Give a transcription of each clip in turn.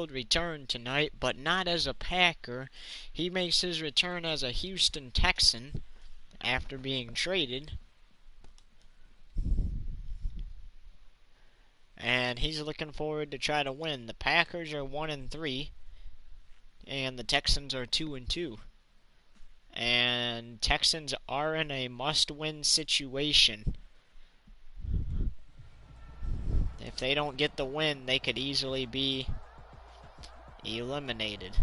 return tonight, but not as a Packer. He makes his return as a Houston Texan after being traded. And he's looking forward to try to win. The Packers are 1-3, and the Texans are 2-2. And Texans are in a must-win situation. If they don't get the win, they could easily be eliminated.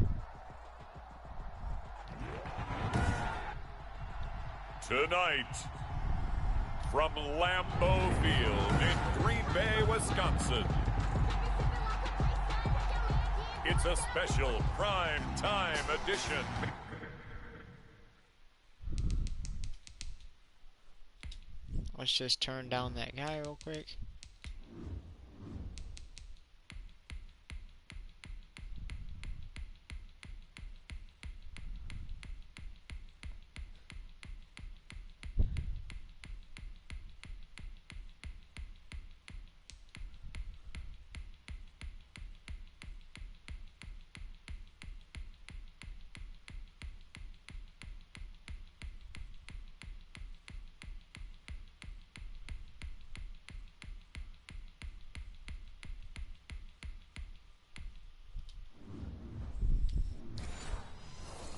Tonight, from Lambeau Field in Green Bay, Wisconsin, it's a special prime time edition. Let's just turn down that guy real quick.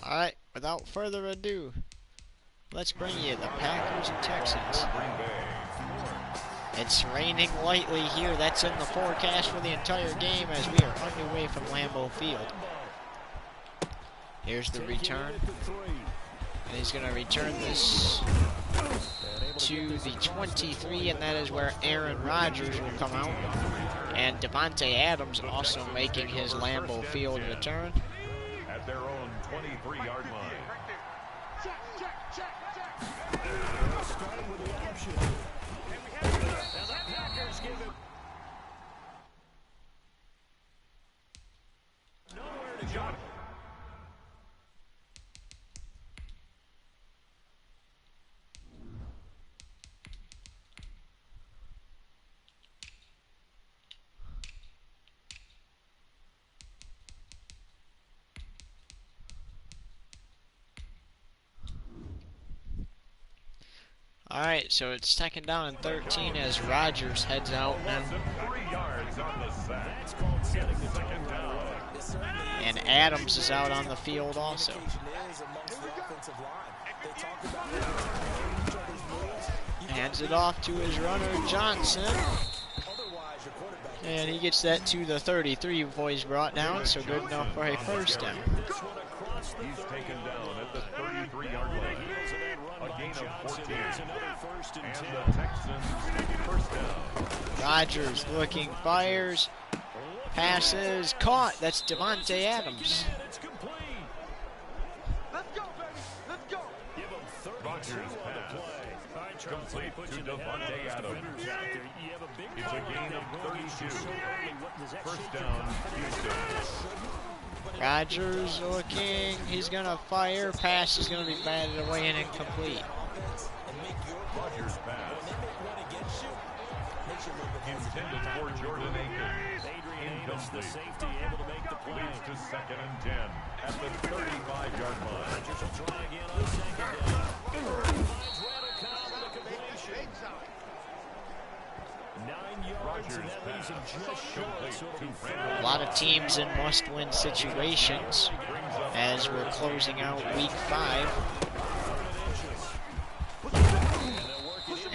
Alright, without further ado, let's bring you the Packers and Texans. It's raining lightly here. That's in the forecast for the entire game as we are underway from Lambeau Field. Here's the return. And he's going to return this to the 23, and that is where Aaron Rodgers will come out. And Davante Adams also making his Lambeau Field return. At their own 23-yard line. Starting with the option. And the Packers give it nowhere to go. Alright, so it's second down and 13 as Rodgers heads out now. 3 yards on the sack. That's called setting the second down. And Adams is out on the field also. Hands it off to his runner, Johnson. And he gets that to the 33 before he's brought down, so good enough for a first down. He's taken down at the 33-yard line. A gain of 14. And the Texans first down. Rodgers looking, fires, passes, caught. That's Davante Adams. Rodgers pass complete to Davante Adams. It's a gain of 32. First down, Houston. Rodgers looking, he's gonna fire, pass is gonna be batted away and incomplete. Rodgers pass. Intended for Jordan Akins. Incomplete. Leads to 2nd and 10 at the 35-yard line. A lot of teams in must-win situations as we're closing out week 5.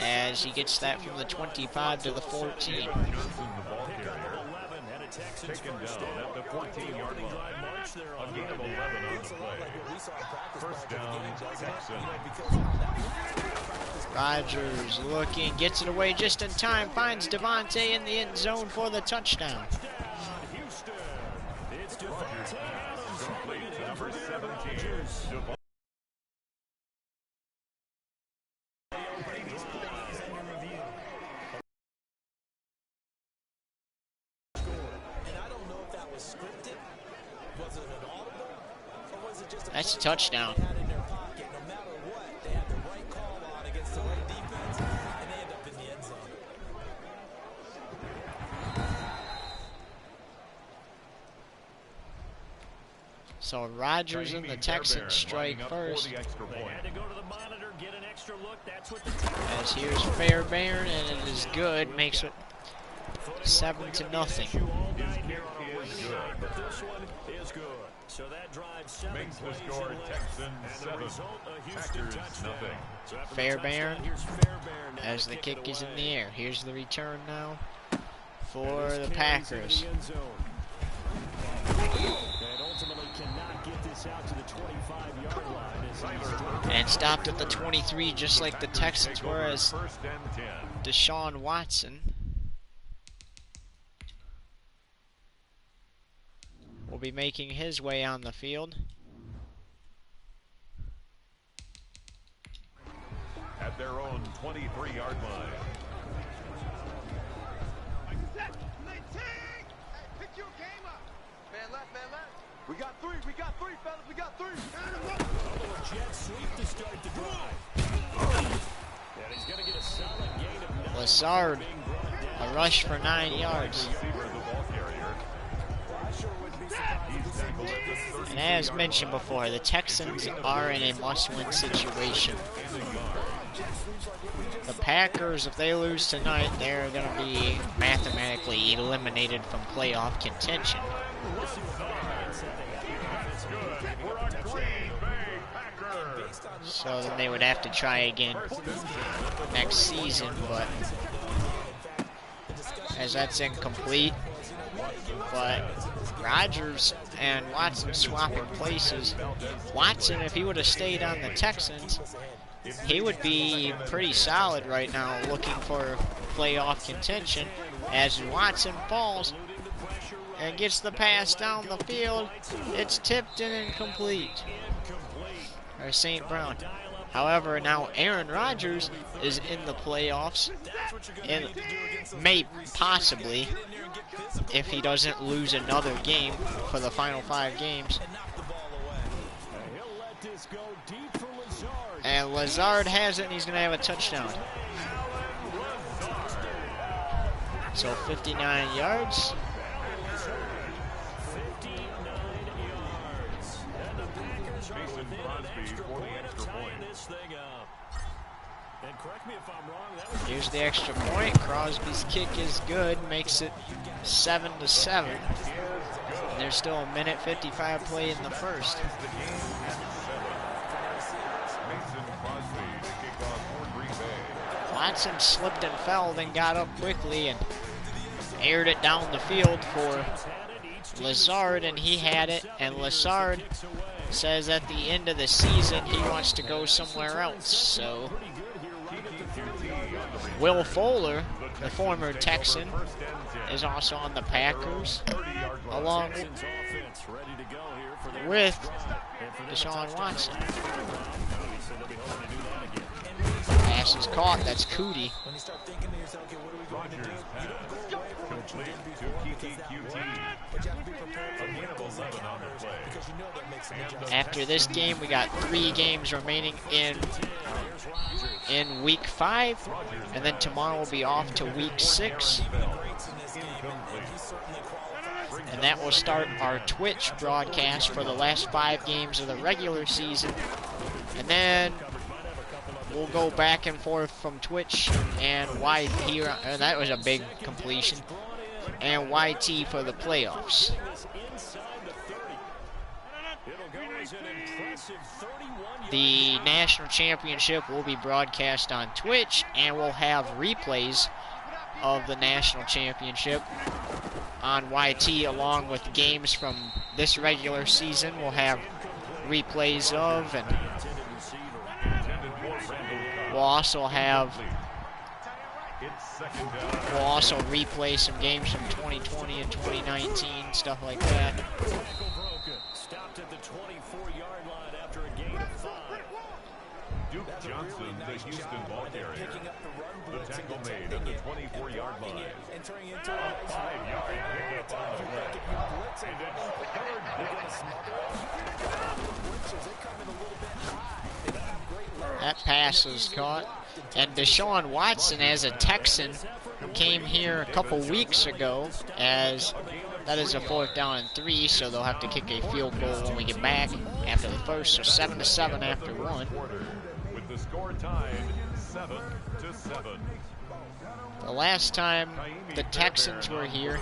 As he gets that from the 25 to the 14. Taken down at the 14-yard line. A gain of 11 on the play. First down, Texans. Rodgers looking, gets it away just in time, finds Davante in the end zone for the touchdown. Complete to number 17. That's a touchdown. So Rodgers and the Texans strike first. As here's Fairbairn, and it is good. Makes it 7-0. So that drives 7 makes the score Texans 7, Packers nothing. Fairbairn as the kick is in the air. Here's the return now for the Packers. And stopped at the 23, just like the Texans were, as Deshaun Watson will be making his way on the field. At their own 23-yard line. Pick your game up. Man left, man left. We got three, fellas, we got three. Jet sweep to start the drive. And he's going to get a solid gain of 9. Lazard, a rush for 9 yards. And as mentioned before, the Texans are in a must-win situation. The Packers, if they lose tonight, they're going to be mathematically eliminated from playoff contention. So then they would have to try again next season, but as that's incomplete. But Rodgers and Watson swapping places. Watson, if he would have stayed on the Texans, he would be pretty solid right now, looking for playoff contention. As Watson falls and gets the pass down the field, it's tipped and incomplete. Or St. Brown. However, now Aaron Rodgers is in the playoffs, and may possibly, if he doesn't lose another game for the final 5 games. And Lazard has it, and he's going to have a touchdown. So 59 yards. Here's the extra point. Crosby's kick is good, makes it 7-7. And there's still a minute 55 play in the first. Watson slipped and fell, then got up quickly and aired it down the field for Lazard, and he had it. And Lazard says at the end of the season he wants to go somewhere else. So Will Fuller, the former Texan, is also on the Packers, along with Deshaun Watson. Pass is caught. That's Cootie. After this game, we got 3 games remaining in week 5, and then tomorrow we'll be off to week 6. And that will start our Twitch broadcast for the last 5 games of the regular season. And then we'll go back and forth from Twitch and YT. That was a big completion. And YT for the playoffs. The national championship will be broadcast on Twitch, and we'll have replays of the national championship on YT, along with games from this regular season. We'll have replays of, and we'll also replay some games from 2020 and 2019, stuff like that. Stopped at the 24-yard line after a gain of 5. Duke Johnson, the Houston ball carrier. The tackle made at the 24-yard line. A 5-yard pickup on the way. And it's 3rd down. That pass was caught. And Deshaun Watson, as a Texan, came here a couple weeks ago as That is a 4th down and 3, so they'll have to kick a field goal when we get back after the first. So 7-7 after one. With the score tied 7-7. The last time the Texans were here,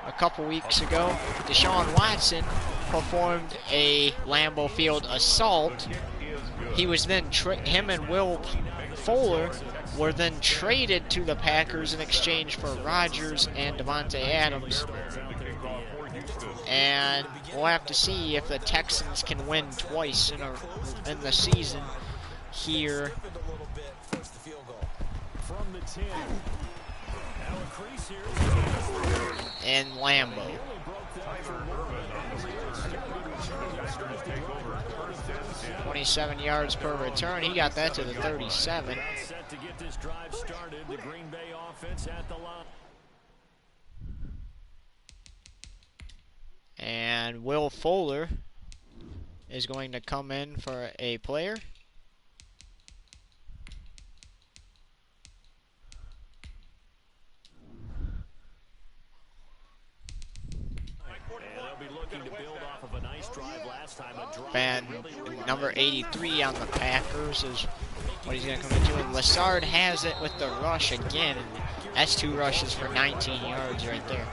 a couple weeks ago, Deshaun Watson performed a Lambeau Field assault. He was then him and Will Fuller were then traded to the Packers in exchange for Rodgers and Davante Adams. And we'll have to see if the Texans can win twice in the season here. In Lambeau. 27 yards per return. He got that to the 37. Set to get this drive started. The Green Bay offense at the line. And Will Fuller is going to come in for a player. And number 83 on the Packers is what he's going to come into. And Lassard has it with the rush again. That's 2 rushes for 19 yards right there.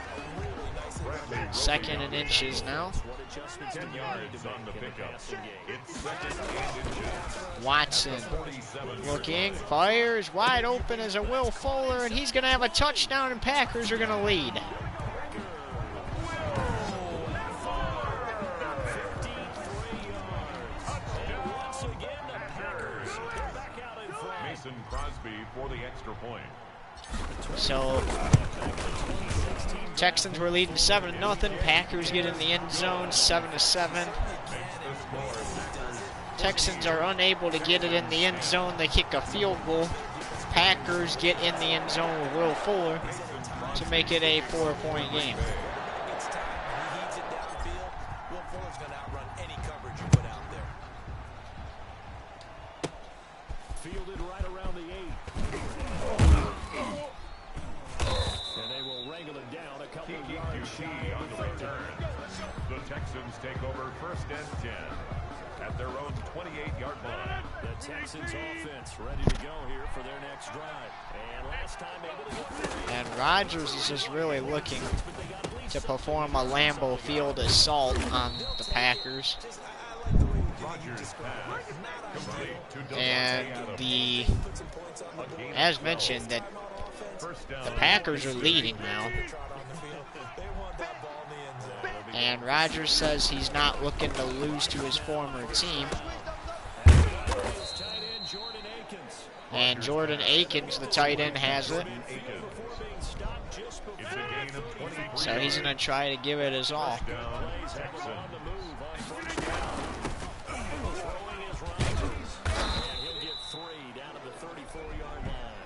2nd and inches now. Watson looking, fires wide open as a Will Fuller, and he's going to have a touchdown, and Packers are going to lead. Crosby for the extra point. So Texans were leading 7-0. Packers get in the end zone, 7-7. Texans are unable to get it in the end zone. They kick a field goal. Packers get in the end zone with Will Fuller to make it a 4-point game. Fielded right around the 8. And they will wrangle it down a couple of yards shy on the return. The Texans take over 1st and 10 at their own 28-yard line. The Texans offense ready to go here for their next drive. And last time able to get there. And Rodgers is just really looking to perform a Lambeau Field assault on the Packers. And as mentioned, that the Packers are leading now. And Rodgers says he's not looking to lose to his former team. And Jordan Akins, the tight end, has it. So he's going to try to give it his all.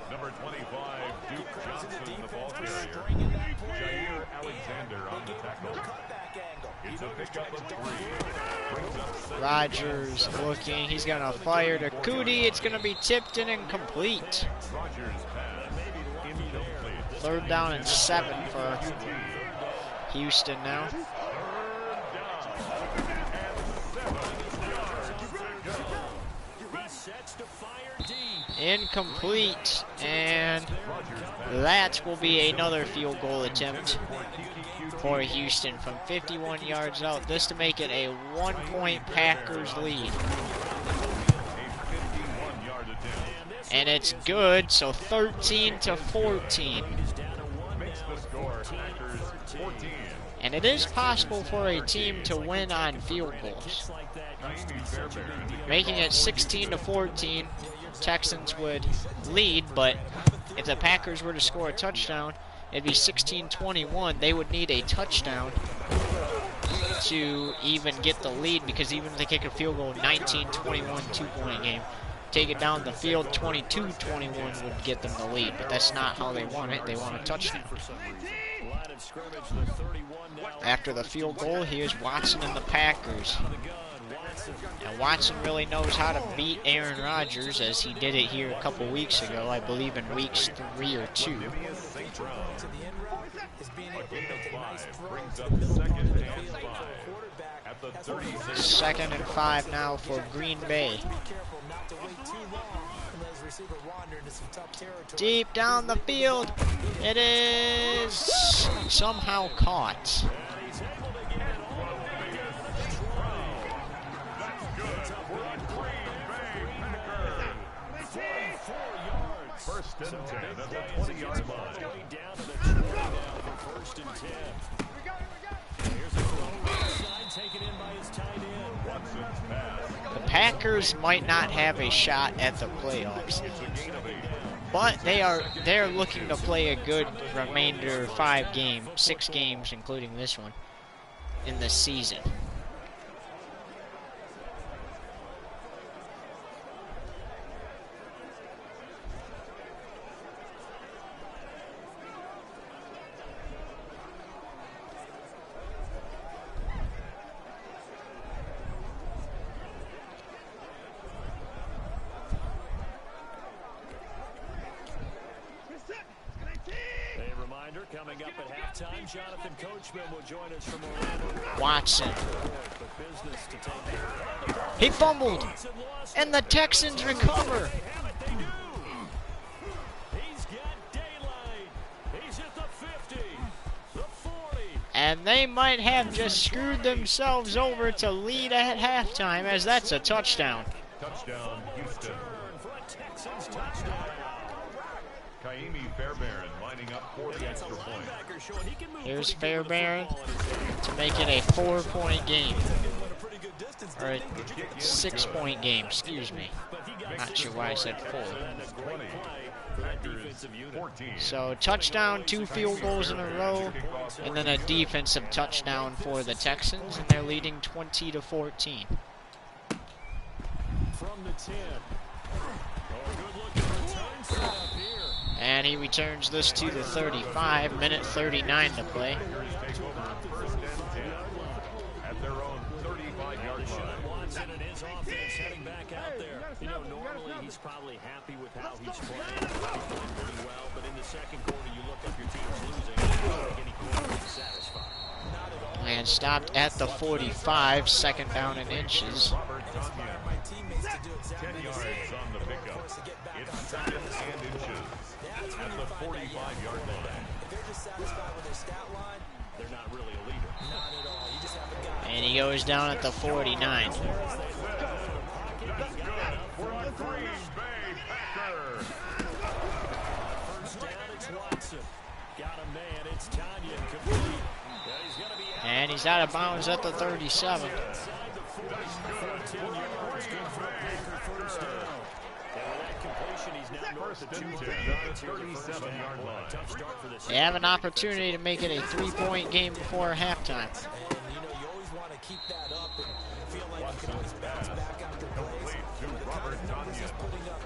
Number 25, Duke Johnson, the ball carrier. Jair Alexander on the tackle. It's a pickup of 3. Rodgers looking. He's going to fire to Cootie. It's going to be tipped and incomplete. 3rd down and 7 for Houston now. Incomplete, and that will be another field goal attempt for Houston from 51 yards out. This to make it a 1-point Packers lead. And it's good, so 13-14. And it is possible for a team to win on field goals. Making it 16-14. Texans would lead, but if the Packers were to score a touchdown, it'd be 16-21. They would need a touchdown to even get the lead, because even if they kick a field goal, 19-21, 2-point game. Take it down the field, 22-21 would get them the lead, but that's not how they want it. They want a touchdown. After the field goal, here's Watson and the Packers. And Watson really knows how to beat Aaron Rodgers, as he did it here a couple weeks ago, I believe in weeks 3 or 2. A gain of 5 brings up second and 5 at the 36. Second and 5 now for Green Bay. Deep down the field. It is somehow caught. First and 10 at the 20-yard line. Down to the 20 now for first and 10. Here's a throw right side, taken in by his tight end. Watson's pass. The Packers might not have a shot at the playoffs, but they're looking to play a good remainder 6 games, including this one, in the season. Coming up at halftime, Jonathan Coachman will join us from Orlando. Watson. He fumbled, and the Texans recover. He's got daylight. He's at the 50, the 40. And they might have just screwed themselves over to lead at halftime, as that's a touchdown. Touchdown, Houston. Kaimi Fairbairn lining up for the extra point. Here's Fairbairn to make it a 4-point game. Or a 6-point game, excuse me. Not sure why I said 4. So touchdown, 2 field goals in a row, and then a defensive touchdown for the Texans, and they're leading 20-14. From the 10. Good looking return set up here. And he returns this to the 35, minute 39 to play. Take over first and 10 at their own 35-yard line. Watson and his offense heading back out there. You know, normally he's probably happy with how he's playing. He's playing pretty well, but in the second quarter, you look up your team's losing. I don't think any quarter is satisfied. Not at all. And stopped at the 45, second down and inches. 10 yards on the pickup. It's second and inches at the 45-yard line. If they're just satisfied with their stat line, they're not really a leader. Not at all. You just have a guy. And he goes down at the 49. That's good for a Green Bay Packer. First down, it's Watson. Got a man. It's Tanya complete. He's going to be out. And he's out of bounds at the 37. Inside the 40, 14 yards. Good for a Packer first down. And with that completion, he's now north of 200 yards here at the 37-yard line. Tough start for this. They have an opportunity to make it a 3-point game before halftime. And, you know, you always want to keep that up and feel like you can always bounce back after plays.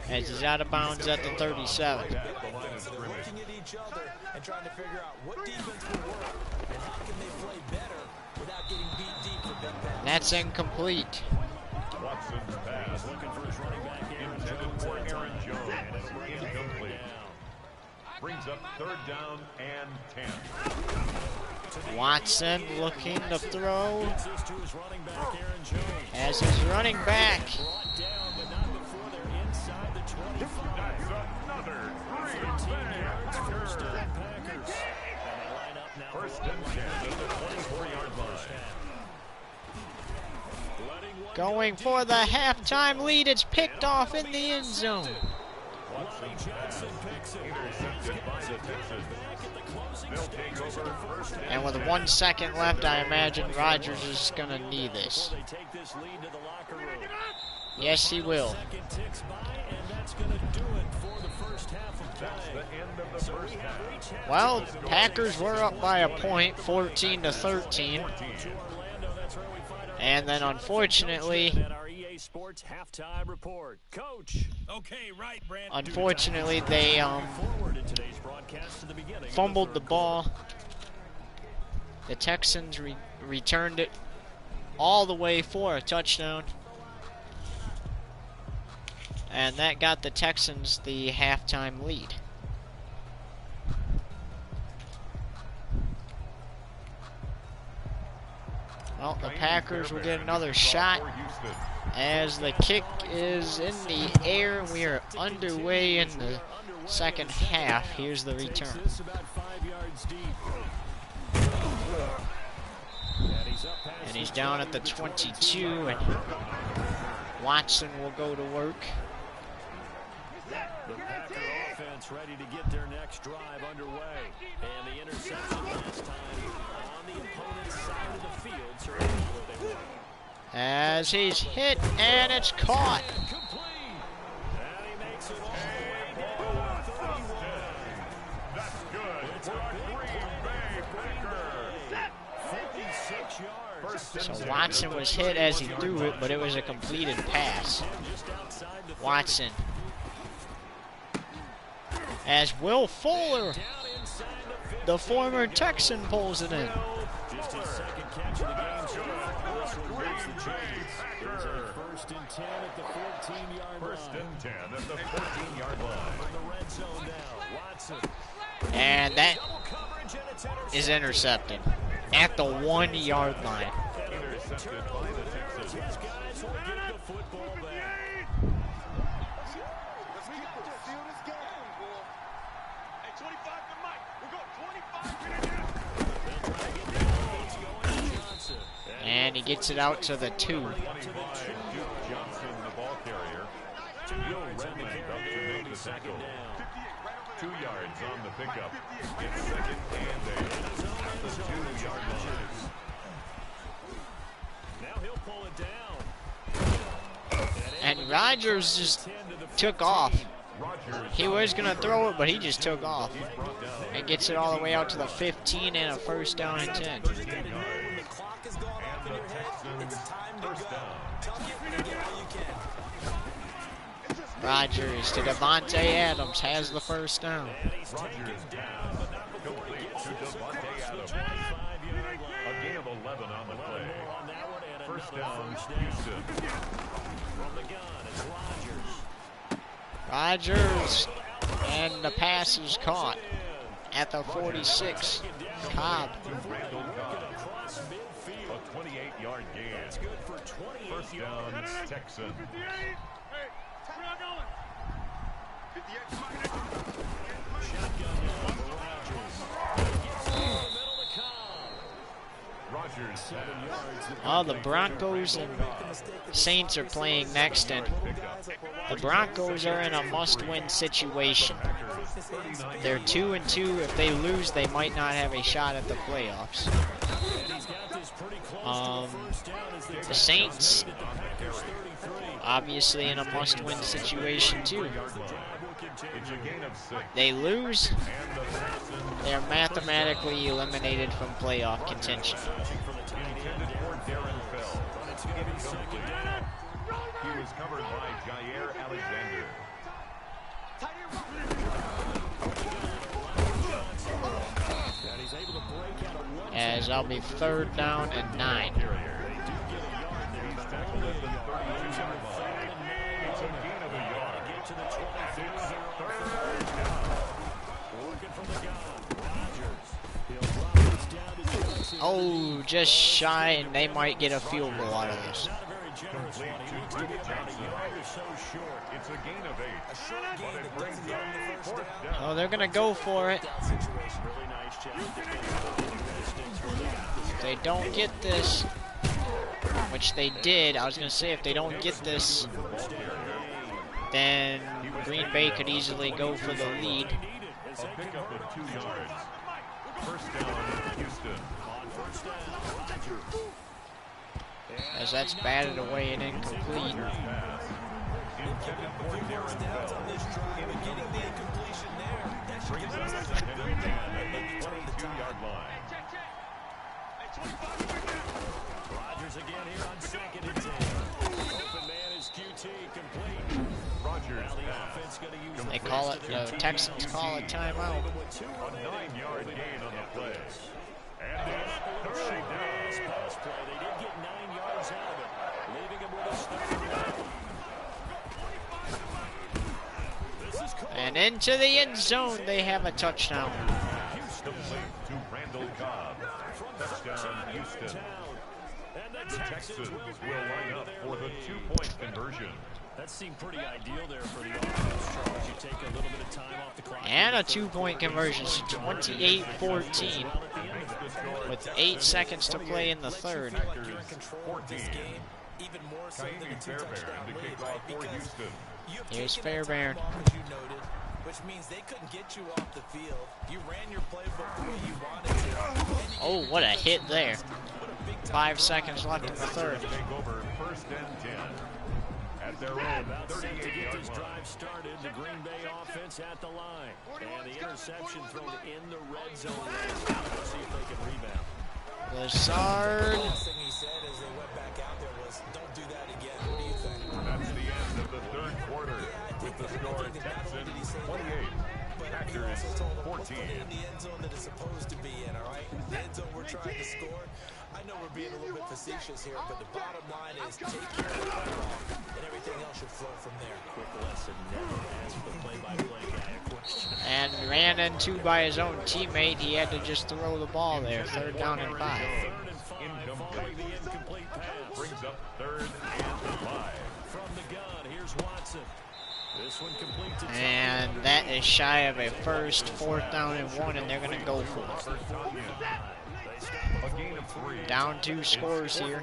As he's out of bounds at the 37. Looking at each other and trying to figure out what defense will work and how can they play better without getting beat deep for big passes. That's incomplete. Watson's pass Looking for his running back, intended for Aaron Jones. Incomplete. Brings up third down and 10. Watson looking to throw Gets this to his running back, Aaron Jones. as his running back. Brought down, but not before they're inside the 25. That's another Green 13 Bay yards, first Packer. down Packers. And they line up now. First and 10 at the 24-yard line. Going for the halftime lead. It's picked off in the end zone. Watson's pass intercepted by the Texans. They'll take over first And with 1 second left, I imagine Rodgers is going to need this. They take this lead to the locker room. Yes, he will. Second ticks by, and that's going to do it for the first half of That's play. the end of the first half. Well, Packers were up by a point, 14-13. And then unfortunately, Sports halftime report. Coach. Okay, right, Brand. unfortunately they fumbled the ball. The Texans returned it all the way for a touchdown. And that got the Texans the halftime lead. Well, the Packers will get another shot as the kick is in the air. We are underway in the second half. Here's the return. And he's down at the 22, and Watson will go to work. The Packer offense ready to get their next drive underway. And the interception last time on the opponent's side of the field. Certainly what they want. As he's hit, and it's caught. And he makes it all the way down. 31. That's good. It's a Green Bay Packer. 56 yards. So Watson was hit as he threw it, but it was a completed pass. Watson. As Will Fuller, the former Texan, pulls it in. Just his second catch of the game. So this one moves the chains. There's a 1st and 10 at the 14-yard line. 1st and 10 at the 14-yard line. From the red zone now, Watson. And that is intercepted at the 1-yard line. Intercepted by the Texans. These guys will get the football back. And he gets it out to the 2. Duke Johnson, the ball carrier. Will Redmond up to make the tackle. 2 yards on the pickup. It's 2nd and 8 at the 2-yard line. Now he'll pull it down. And Rodgers just took off. He was going to throw it, but he just took off. And gets it all the way out to the 15 and a 1st down and 10. Rodgers to Devontae Adams, has the 1st down. Rodgers down, complete to Devontae Adams. A gain of 11 on the play. 1st down, Houston. From the gun, it's Rodgers. Rodgers, and the pass is caught at the 46. Cobb. Randall Cobb. A 28-yard gain. 1st down, Texans. Rodgers. Oh, the Broncos and Saints are playing next, and the Broncos are in a must-win situation. They're 2-2. If they lose, they might not have a shot at the playoffs. The Saints, obviously in a must-win situation too. They lose, they're mathematically eliminated from playoff contention. He was covered by Jair Alexander. As I'll be 3rd down and 9. Oh, just shy, and they might get a field goal out of this. Oh, they're going to go for it. If they don't get this, which they did, I was going to say if they don't get this, then Green Bay could easily go for the lead. A pickup of 2 yards. 1st down, Houston. As that's batted away and incomplete. Intended for Darren Bell. Brings us to 10 at the 22-yard line. Rodgers again here on 2nd and 10. Open man is QT, complete. Rodgers Offense gonna use They call it, the Texans call it timeout. a 9-yard gain on the play. And it's 3rd down. pass play. They did get 9 yards out of it, leaving him with a 3rd down. And into the end zone, they have a touchdown. Complete to Randall Cobb. Touchdown, Houston. Texans will line up for the 2-point conversion. That seemed pretty ideal there for the offense, Charles. You take a little bit of time off the clock. And a 2-point conversion, so 28-14 with 8 seconds to play in the third. Even more so than a two-touchdown lead, right? Because Here's Fairbairn. Which means they couldn't get you off the field. You ran your playbook the way you wanted to. Oh, what a hit there. 5 seconds left in the third. Take over 1st and 10 at their own About set to get 38-yard this line. drive started. The Green Bay offense at the line. And the interception thrown in the red zone. We'll see if they can rebound. Lazard. The last thing he said as they went back out there was, don't do that again. What do you think? That's the end of the third quarter with the score Texans 28, Packers 14. In the end zone that it's supposed to be in, all right? The end zone we're trying to score. I know we're being a little bit facetious here, but the bottom line is take care of the football, and everything else should flow from there. Quick lesson, never ask the play-by-play guy a question. And ran into by his own teammate. He had to just throw the ball there. 3rd down and 5. Incomplete. Brings up 3rd and 5. From the gun, here's Watson. This one complete to And that is shy of a first. 4th down and 1, and they're going to go for it. A gain of 3. Down 2 scores here.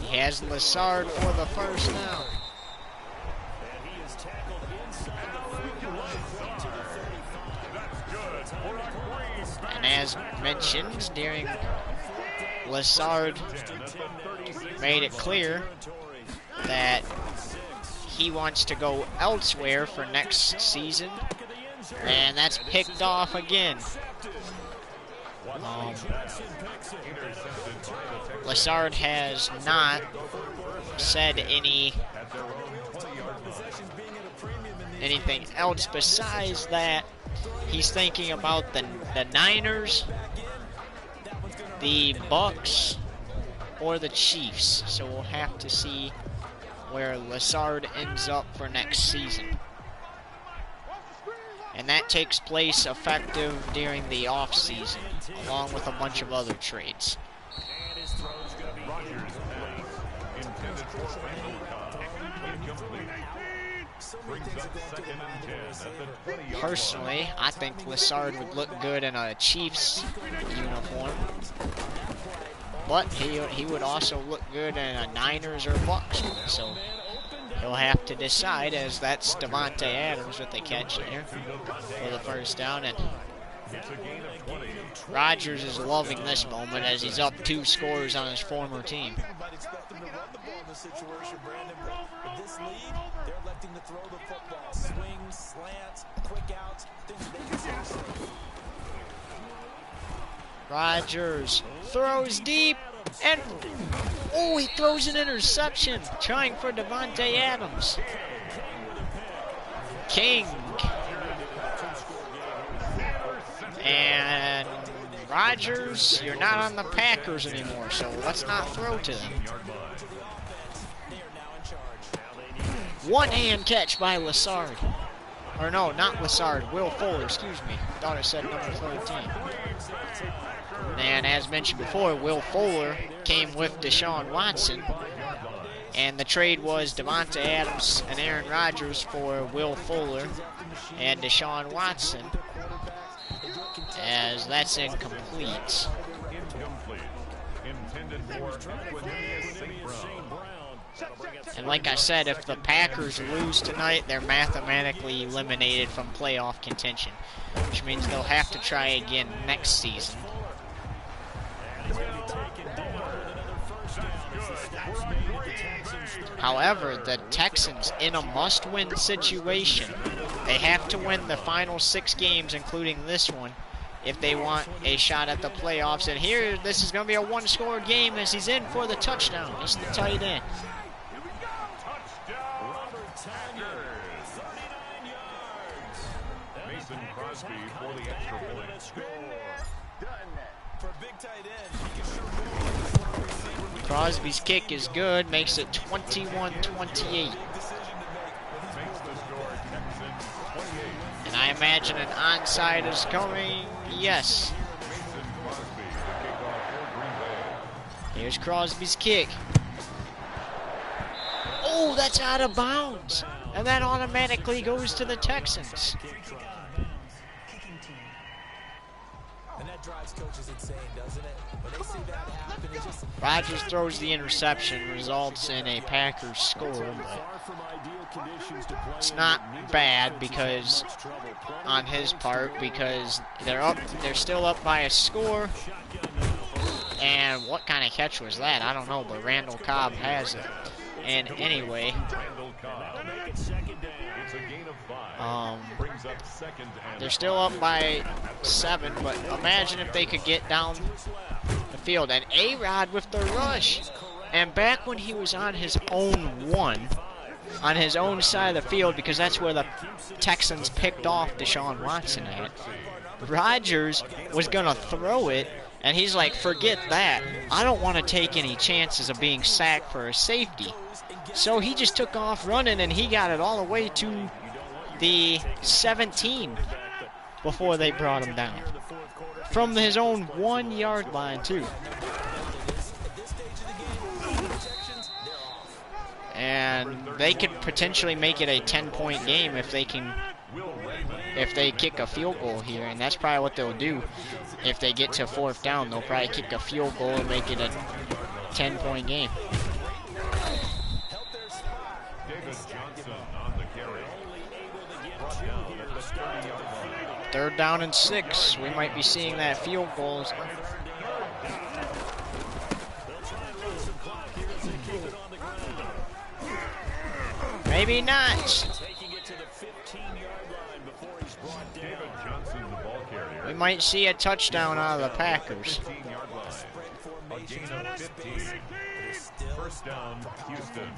He has Lazard for the first down. And he is tackled inside the And as mentioned, during Lazard made it clear that he wants to go elsewhere for next season, and that's picked off again. Lazard has not said anything else besides that. He's thinking about the Niners, the Bucks, or the Chiefs. So we'll have to see where Lazard ends up for next season. And that takes place effective during the offseason, along with a bunch of other trades. Rodgers pass intended for Randall Cobb. Incomplete. Brings up 2nd and 10 at the 20-yard line. Personally, I think Lazard would look good in a Chiefs uniform, but he would also look good in a Niners or Bucks one. So he'll have to decide, as that's Davante Adams that they catch there for the first down. And It's a gain of 20. Rodgers is loving this moment as he's up 2 scores on his former team. might expect them to run the ball in this situation, Brandon, but with this lead, they're electing to throw the football. Swings, slants, quick outs, things that they can see. Rodgers throws deep, and oh, he throws an interception, trying for Davante Adams. King. And Rodgers, you're not on the Packers anymore, so let's not throw to them. One-hand catch by Lazard. Or no, not Lazard, Will Fuller, excuse me. Thought it said number 13. And as mentioned before, Will Fuller came with Deshaun Watson. And the trade was Davante Adams and Aaron Rodgers for Will Fuller and Deshaun Watson, as that's incomplete. Incomplete. Intended for Equanimeous St. Brown. And like I said, if the Packers lose tonight, they're mathematically eliminated from playoff contention, which means they'll have to try again next season. However, the Texans, in a must-win situation, they have to win the final 6 games, including this one, if they want a shot at the playoffs. And here, this is going to be a one-score game as he's in for the touchdown. It's the tight end. Mason Crosby for the extra point. For a big tight end, Crosby's kick is good, makes it 21-28. And I imagine an onside is coming. Yes. Mason Crosby, the kickoff Here's Crosby's kick. Oh, that's out of bounds. And that automatically goes to the Texans. And that drives coaches insane, doesn't it? When they see that happen, it just... Rodgers throws the interception, results in a Packers score, but it's not bad because on his part, because they're still up by a score. And what kind of catch was that? I don't know, but Randall Cobb has it. And anyway, they're still up by 7, but imagine if they could get down the field. And A-Rod with the rush. And back when he was on his own on his own side of the field, because that's where the Texans picked off Deshaun Watson at, Rodgers was going to throw it, and he's like, forget that. I don't want to take any chances of being sacked for a safety. So he just took off running, and he got it all the way to the 17 before they brought him down. From his own 1-yard line, too. And they could potentially make it a 10-point game if they kick a field goal here, and that's probably what they'll do. If they get to 4th down, they'll probably kick a field goal and make it a 10-point game. Third down and 6. We might be seeing that field goals. Maybe not. We might see a touchdown out of the Packers. First down, Houston.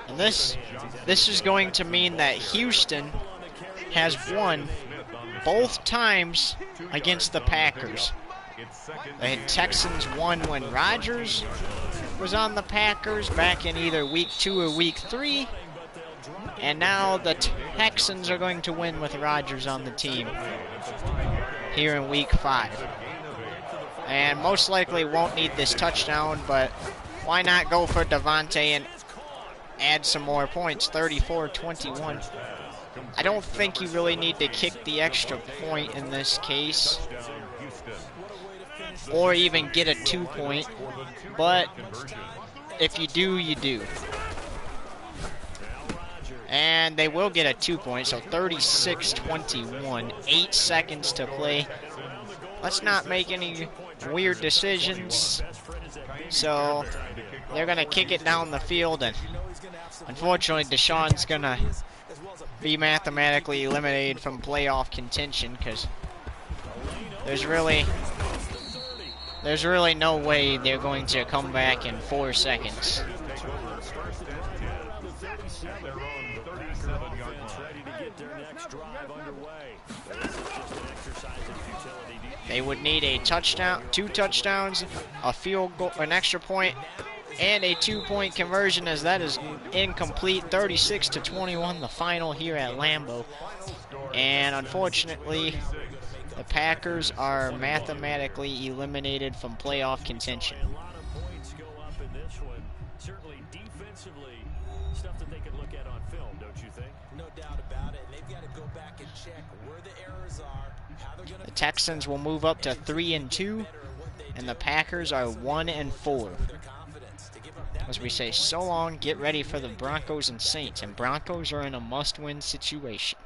And this is going to mean that Houston has won both times against the Packers. The Texans won when Rodgers was on the Packers back in either week 2 or week 3. And now the Texans are going to win with Rodgers on the team here in week 5. And most likely won't need this touchdown, but why not go for Devontae and add some more points, 34-21. I don't think you really need to kick the extra point in this case, or even get a 2-point, but if you do, you do. And they will get a 2-point, so 36-21, 8 seconds to play. Let's not make any weird decisions. So they're going to kick it down the field, and unfortunately Deshaun's going to be mathematically eliminated from playoff contention, because there's really no way they're going to come back in 4 seconds. They would need a touchdown, 2 touchdowns, a field goal, an extra point, and a 2-point conversion, as that is incomplete. 36-21, the final here at Lambeau. And unfortunately, the Packers are mathematically eliminated from playoff contention. A lot of points go up in this one. Certainly defensively, stuff that they can look at on film, don't you think? No doubt about it. And they've got to go back and check where the errors are, how they're going to... The Texans will move up to 3-2, and the Packers are 1-4. As we say so long, get ready for the Broncos and Saints, and Broncos are in a must-win situation.